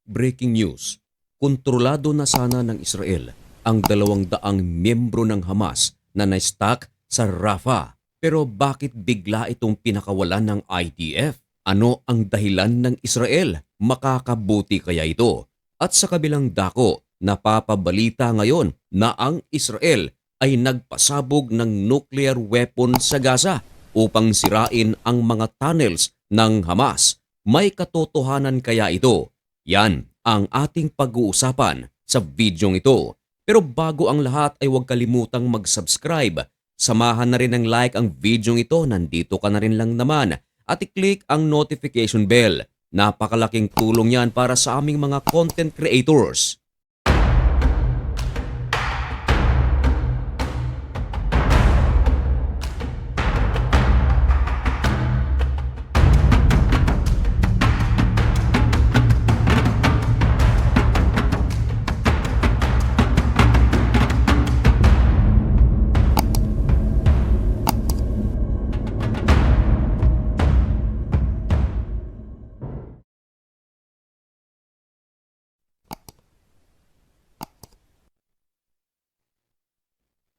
Breaking news, kontrolado na sana ng Israel ang 200 miyembro ng Hamas na na-stuck sa Rafah. Pero bakit bigla itong pinakawalan ng IDF? Ano ang dahilan ng Israel? Makakabuti kaya ito? At sa kabilang dako, napapabalita ngayon na ang Israel ay nagpasabog ng nuclear weapon sa Gaza upang sirain ang mga tunnels ng Hamas. May katotohanan kaya ito? Yan ang ating pag-uusapan sa videong ito. Pero bago ang lahat ay huwag kalimutang mag-subscribe. Samahan na rin ng like ang videong ito, nandito ka na rin lang naman. At i-click ang notification bell. Napakalaking tulong yan para sa aming mga content creators.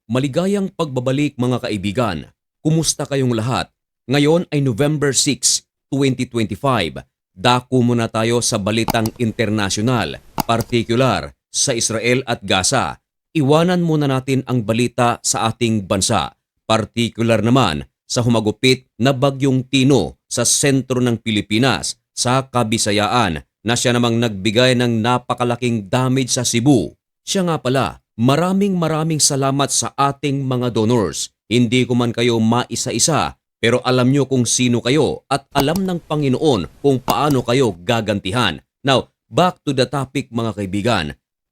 Maligayang pagbabalik mga kaibigan. Kumusta kayong lahat? Ngayon ay November 6, 2025. Dako muna tayo sa balitang internasyonal, partikular sa Israel at Gaza. Iwanan muna natin ang balita sa ating bansa, partikular naman sa humagupit na bagyong Tino sa sentro ng Pilipinas, sa Kabisayaan, na siya namang nagbigay ng napakalaking damage sa Cebu. Siya nga pala, maraming salamat sa ating mga donors. Hindi ko man kayo maisa-isa, pero alam nyo kung sino kayo at alam ng Panginoon kung paano kayo gagantihan. Now, back to the topic mga kaibigan.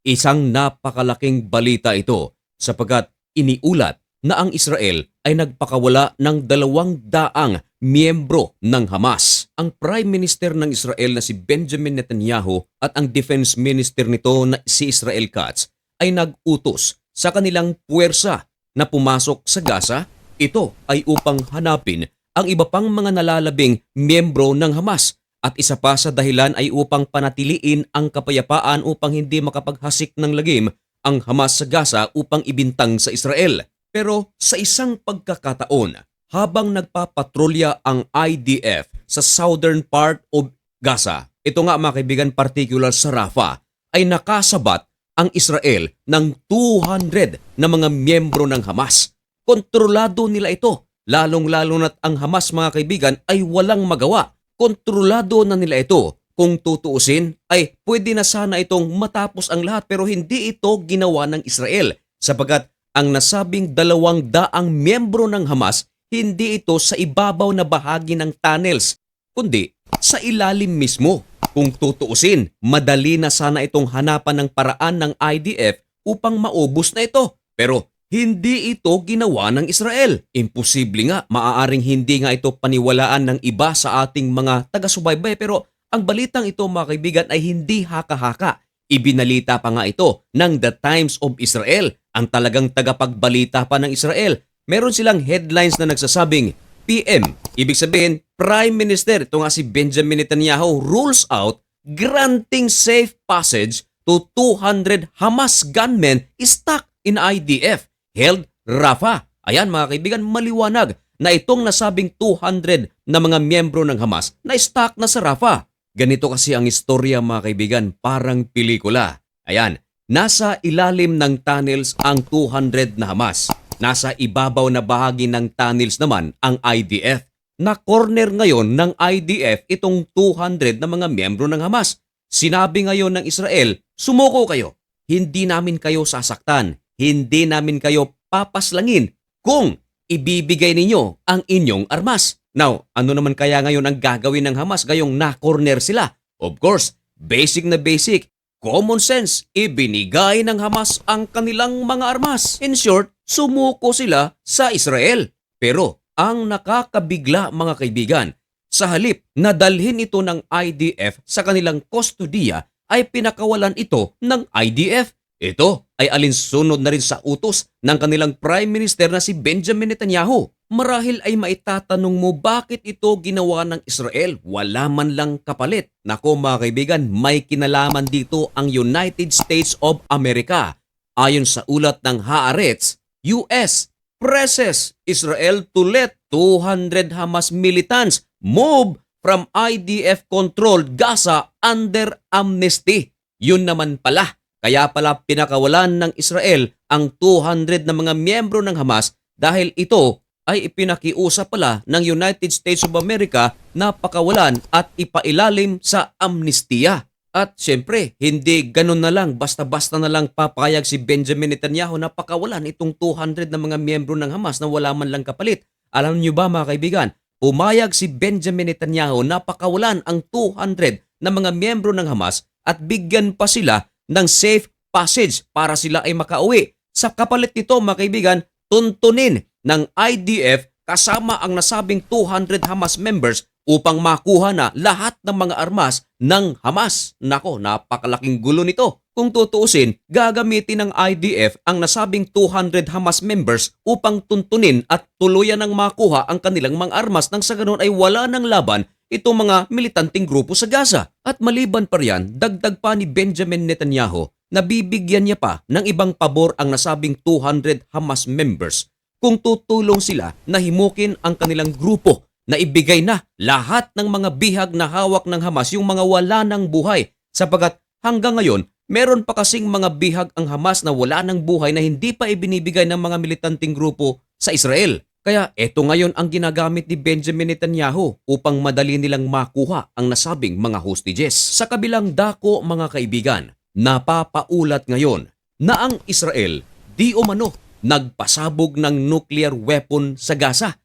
Isang napakalaking balita ito sapagkat iniulat na ang Israel ay nagpakawala ng 200 miyembro ng Hamas. Ang Prime Minister ng Israel na si Benjamin Netanyahu at ang Defense Minister nito na si Israel Katz ay nag-utos sa kanilang puwersa na pumasok sa Gaza. Ito ay upang hanapin ang iba pang mga nalalabing miyembro ng Hamas at isa pa sa dahilan ay upang panatiliin ang kapayapaan upang hindi makapaghasik ng lagim ang Hamas sa Gaza upang ibintang sa Israel. Pero sa isang pagkakataon, habang nagpapatrolya ang IDF sa southern part of Gaza, ito nga mga kaibigan, particular sa Rafah, ay nakasabat ang Israel ng 200 na mga miyembro ng Hamas. Kontrolado nila ito, lalong-lalo na't ang Hamas mga kaibigan ay walang magawa. Kontrolado na nila ito. Kung tutuusin ay pwede na sana itong matapos ang lahat pero hindi ito ginawa ng Israel sapagkat ang nasabing 200 miyembro ng Hamas hindi ito sa ibabaw na bahagi ng tunnels kundi sa ilalim mismo. Kung tutuusin, madali na sana itong hanapan ng paraan ng IDF upang maubos na ito. Pero hindi ito ginawa ng Israel. Imposible nga, maaaring hindi nga ito paniwalaan ng iba sa ating mga taga-subaybay. Pero ang balitang ito mga kaibigan ay hindi haka-haka. Ibinalita pa nga ito ng The Times of Israel, ang talagang tagapagbalita pa ng Israel. Meron silang headlines na nagsasabing, PM, ibig sabihin, Prime Minister, ito nga si Benjamin Netanyahu, rules out granting safe passage to 200 Hamas gunmen stuck in IDF held Rafah. Ayan mga kaibigan, maliwanag na itong nasabing 200 na mga miyembro ng Hamas na stuck na sa Rafah. Ganito kasi ang istorya mga kaibigan, parang pelikula. Ayan, nasa ilalim ng tunnels ang 200 na Hamas. Nasa ibabaw na bahagi ng tunnels naman ang IDF. Na-corner ngayon ng IDF itong 200 na mga miyembro ng Hamas. Sinabi ngayon ng Israel, sumuko kayo. Hindi namin kayo sasaktan. Hindi namin kayo papaslangin kung ibibigay ninyo ang inyong armas. Now, ano naman kaya ngayon ang gagawin ng Hamas ngayong na-corner sila? Of course, basic na basic. Common sense, ibinigay ng Hamas ang kanilang mga armas. In short, sumuko sila sa Israel. Pero ang nakakabigla mga kaibigan, sa halip na dalhin ito ng IDF sa kanilang kustodiya ay pinakawalan ito ng IDF. Ito ay alinsunod na rin sa utos ng kanilang Prime Minister na si Benjamin Netanyahu. Marahil ay maitatanong mo bakit ito ginawa ng Israel, wala man lang kapalit. Nako mga kaibigan, may kinalaman dito ang United States of America. Ayon sa ulat ng Haaretz, US presses Israel to let 200 Hamas militants move from IDF-controlled Gaza under amnesty. Yun naman pala, kaya pala pinakawalan ng Israel ang 200 na mga miyembro ng Hamas dahil ito ay ipinakiusap pala ng United States of America na pakawalan at ipailalim sa amnestiya. At syempre, hindi ganun na lang, basta-basta na lang papayag si Benjamin Netanyahu na pakawalan itong 200 na mga miyembro ng Hamas na wala man lang kapalit. Alam niyo ba mga kaibigan, pumayag si Benjamin Netanyahu na pakawalan ang 200 na mga miyembro ng Hamas at bigyan pa sila ng safe passage para sila ay makauwi. Sa kapalit nito mga kaibigan, tuntunin ng IDF kasama ang nasabing 200 Hamas members upang makuha na lahat ng mga armas ng Hamas. Nako, napakalaking gulo nito. Kung tutuusin, gagamitin ng IDF ang nasabing 200 Hamas members upang tuntunin at tuluyan ng makuha ang kanilang mga armas nang sa ganun ay wala ng laban itong mga militanting grupo sa Gaza. At maliban pa riyan, dagdag pa ni Benjamin Netanyahu na bibigyan niya pa ng ibang pabor ang nasabing 200 Hamas members kung tutulong sila na himukin ang kanilang grupo na ibigay na lahat ng mga bihag na hawak ng Hamas, yung mga wala ng buhay. Sapagat hanggang ngayon, meron pa kasing mga bihag ang Hamas na wala ng buhay na hindi pa ibinibigay ng mga militanting grupo sa Israel. Kaya eto ngayon ang ginagamit ni Benjamin Netanyahu upang madali nilang makuha ang nasabing mga hostages. Sa kabilang dako mga kaibigan, napapaulat ngayon na ang Israel di umano nagpasabog ng nuclear weapon sa Gaza.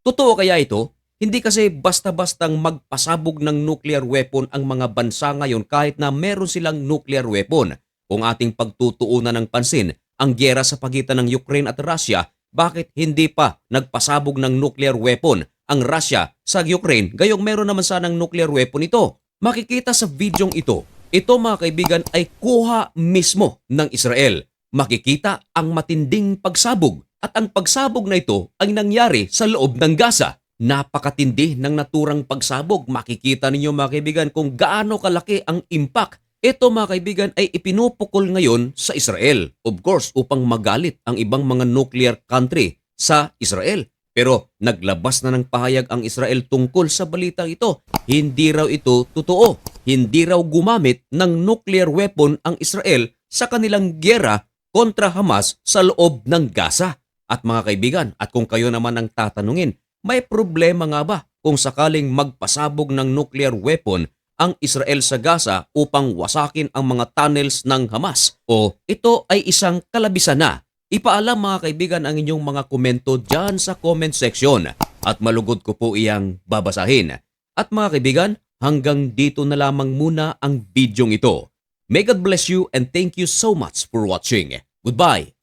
Totoo kaya ito? Hindi kasi basta-bastang magpasabog ng nuclear weapon ang mga bansa ngayon kahit na meron silang nuclear weapon. Kung ating pagtutuunan ng pansin ang gyera sa pagitan ng Ukraine at Russia, bakit hindi pa nagpasabog ng nuclear weapon ang Russia sa Ukraine gayong meron naman sanang nuclear weapon ito? Makikita sa videong ito mga kaibigan ay kuha mismo ng Israel. Makikita ang matinding pagsabog at ang pagsabog na ito ay nangyari sa loob ng Gaza. Napakatindi ng naturang pagsabog. Makikita ninyo mga kaibigan kung gaano kalaki ang impact. Ito mga kaibigan ay ipinupukol ngayon sa Israel. Of course, upang magalit ang ibang mga nuclear country sa Israel. Pero naglabas na ng pahayag ang Israel tungkol sa balitang ito. Hindi raw ito totoo. Hindi raw gumamit ng nuclear weapon ang Israel sa kanilang gyera kontra Hamas sa loob ng Gaza. At mga kaibigan, at kung kayo naman ang tatanungin, may problema nga ba kung sakaling magpasabog ng nuclear weapon ang Israel sa Gaza upang wasakin ang mga tunnels ng Hamas? O ito ay isang kalabisan na? Ipaalam mga kaibigan ang inyong mga komento dyan sa comment section at malugod ko po iyang babasahin. At mga kaibigan, hanggang dito na lamang muna ang bidyong ito. May God bless you and thank you so much for watching. Goodbye.